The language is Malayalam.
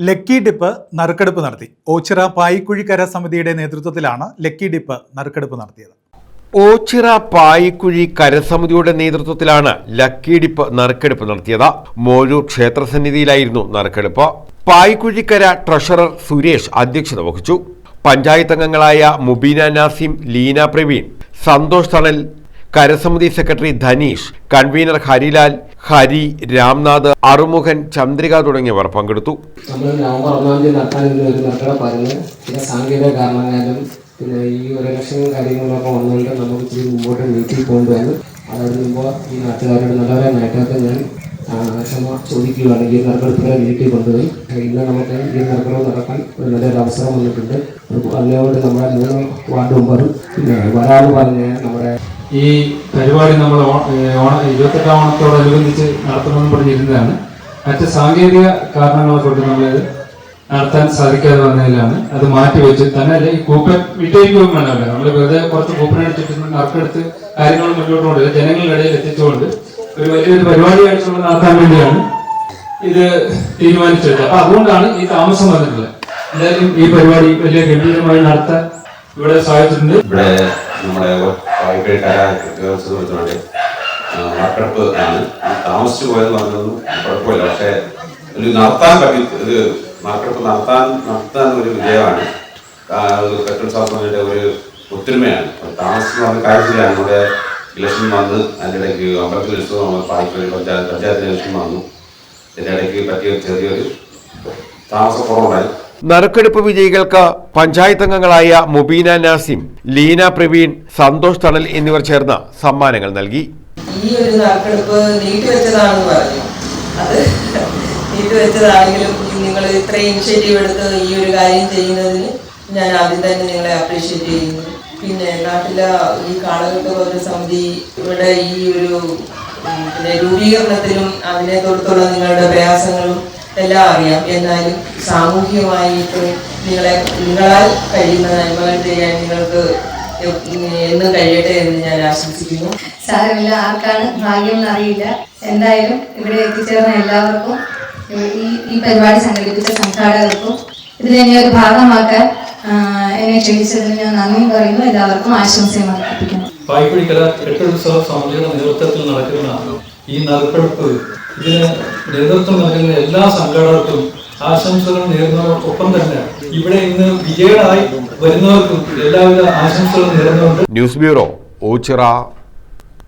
ലക്കി ഡിപ്പ് നറുക്കെടുപ്പ് നടത്തി. ഓച്ചിറ പായിക്കുഴിക്കര സമിതിയുടെ നേതൃത്വത്തിലാണ് ലക്കി ഡിപ്പ് നറുക്കെടുപ്പ് നടത്തിയത്. ഓച്ചിറ പായിക്കുഴി കരസമിതിയുടെ നേതൃത്വത്തിലാണ് ലക്കി ഡിപ്പ് നറുക്കെടുപ്പ് നടത്തിയത്. മോഴൂർ ക്ഷേത്രസന്നിധിയിലായിരുന്നു നറുക്കെടുപ്പ്. പായിക്കുഴിക്കര ട്രഷറർ സുരേഷ് അധ്യക്ഷത വഹിച്ചു. പഞ്ചായത്ത് അംഗങ്ങളായ മുബീന നാസിം, ലീന പ്രവീൺ, സന്തോഷ് തണൽ, കരസമിതി സെക്രട്ടറി ധനീഷ്, കൺവീനർ ഹരിലാൽ, ഹരി, രാംനാഥ്, അറുമുഖൻ, ചന്ദ്രിക തുടങ്ങിയവർ പങ്കെടുത്തു. നമ്മൾ നവംബർ 1-ാം തീയതി നടത്താനിരുന്ന ഒരു നറുക്കെടുപ്പായിരുന്നു. ചില സാങ്കേതിക കാരണങ്ങളാലും പിന്നെ ഈ ഒരു ഇലക്ഷനും കാര്യങ്ങളൊക്കെ വന്നുകൊണ്ട് നമുക്ക് ഇച്ചിരി മുമ്പോട്ട് നീട്ടി കൊണ്ടുവന്ന് അതറിയുമ്പോൾ ഈ നാട്ടുകാരുടെ നല്ലവരാനായിട്ടൊക്കെ ഞാൻ ക്ഷമ ചോദിക്കുകയാണ്. ഈ നറുക്കെടുപ്പിനെ നീട്ടി കൊണ്ടുപോയി ഇന്ന് നമുക്ക് ഈ നറുക്കെടുപ്പ് നടക്കാൻ ഒരു നല്ലൊരു അവസരം വന്നിട്ടുണ്ട്. അതിനോട് നമ്മുടെ 3 വാർഡ് മെമ്പറും പിന്നെ വരാമെന്ന് പറഞ്ഞ് നമ്മുടെ ഈ പരിപാടി നമ്മൾ 28 ഓണത്തോടനുബന്ധിച്ച് നടത്തണമെന്ന് പറഞ്ഞിരുന്നതാണ്. മറ്റ് സാങ്കേതിക കാരണങ്ങളെ കൊണ്ട് നമ്മളിത് നടത്താൻ സാധിക്കാതെ വന്നതിലാണ് അത് മാറ്റിവെച്ച് തന്നെ. ഈ കൂപ്പൺ വിറ്റഴിക്കുകയും വേണമല്ലോ. നമ്മൾ വെറുതെ കുറച്ച് കൂപ്പൺ അടിച്ചിട്ട് നറുക്കെടുത്ത് കാര്യങ്ങൾ മുന്നോട്ട് കൊണ്ടുപോയി ജനങ്ങളുടെ ഇടയിൽ എത്തിച്ചുകൊണ്ട് ഒരു വലിയൊരു പരിപാടിയായിട്ട് നടത്താൻ വേണ്ടിയാണ് ഇത് തീരുമാനിച്ചത്. അപ്പൊ അതുകൊണ്ടാണ് ഈ താമസം വന്നിട്ടുള്ളത്. എന്തായാലും ഈ പരിപാടി വലിയ ഗംഭീരമായി നടത്താൻ ഇവിടെ സഹായിച്ചിട്ടുണ്ട്. ഇവിടെ നമ്മുടെ നറുക്കെടുപ്പ് ആണ്. താമസിച്ചു പോയെന്ന് പറഞ്ഞതൊന്നും കുഴപ്പമില്ല. പക്ഷെ ഒരു നടത്താൻ പറ്റി ഒരു നറുക്കെടുപ്പ് നടത്താൻ ഒരു വിജയമാണ്. പെട്രോൾ സാധനങ്ങളുടെ ഒരു ഒത്തൊരുമയാണ്. താമസിച്ച് പറഞ്ഞ കാര്യത്തിലാണ്. നമ്മുടെ ഇലക്ഷൻ വന്ന് അതിൻ്റെ ഇടയ്ക്ക് അമ്പലത്തിൽ ഇലക്ഷൻ വന്നു, പായിക്കുഴി പഞ്ചായത്ത് ഇലക്ഷൻ വന്നു. ഇതിൻ്റെ ഇടയ്ക്ക് പറ്റിയ ചെറിയൊരു താമസക്കുറവുണ്ടായി. നറുക്കെടുപ്പ് വിജയികൾക്ക് പഞ്ചായത്ത് അംഗങ്ങളായ മുബീന നാസിം, ലീന പ്രവീൺ, സന്തോഷ് തണൽ എന്നിവർ ചേർന്ന് സമ്മാനങ്ങൾ നൽകി. ഈ ഒരു നറുക്കെടുപ്പ് നീട്ടിവെച്ചതാണെന്ന് പറഞ്ഞു. അത് നീട്ടിവെച്ചതാണെങ്കിലും നിങ്ങൾ ഇത്രയും ഇനിഷ്യേറ്റീവ് എടുത്ത് ഈ ഒരു കാര്യം ചെയ്യുന്നതിന് ഞാൻ ആദ്യം തന്നെ നിങ്ങളെ അപ്രീഷിയേറ്റ് ചെയ്യുന്നു. പിന്നെ നാട്ടിലെ ഈ കാളകെട്ട് സമിതി ഇവിടെ ഈ ഒരു രൂപീകരണത്തിനും അതിനെ തൊടുത്തുള്ള നിങ്ങളുടെ പ്രയാസങ്ങളും എല്ലാം അറിയാം. എന്നാലും സാമൂഹികമായിട്ട് നിങ്ങളാൽ കഴിയുന്ന നന്മകൾ ചെയ്യാൻ നിങ്ങൾക്ക് എന്നും കഴിയട്ടെ എന്ന് ഞാൻ ആശംസിക്കുന്നു. സാരമില്ല, ആർക്കാണ് ഭാഗ്യം എന്നറിയില്ല. എന്തായാലും ഇവിടെ എത്തിച്ചേർന്ന എല്ലാവർക്കും ഈ പരിപാടി സംഘടിപ്പിച്ച സംഘാടകർക്കും ഇതിൽ എന്നെ ഒരു ഭാഗമാക്കാൻ എന്നെ ക്ഷണിച്ചതിന് ഞാൻ നന്ദി പറയുന്നു. എല്ലാവർക്കും ആശംസയും അർപ്പിക്കുന്നു. പായിക്കുഴിക്കര കെട്ടുത്സവ സമിതിയുടെ നേതൃത്വത്തിൽ നടക്കുന്ന ഈ നറുക്കെടുപ്പ് ഇതിന് നേതൃത്വം നൽകുന്ന എല്ലാ സംഘാടകർക്കും ആശംസകൾ നേരുന്നതോടൊപ്പം തന്നെ ഇവിടെ ഇന്ന് വിജയികളായി വരുന്നവർക്കും എല്ലാവിധ ആശംസകളും നേരുന്നുണ്ട്. News bureau, Ochira.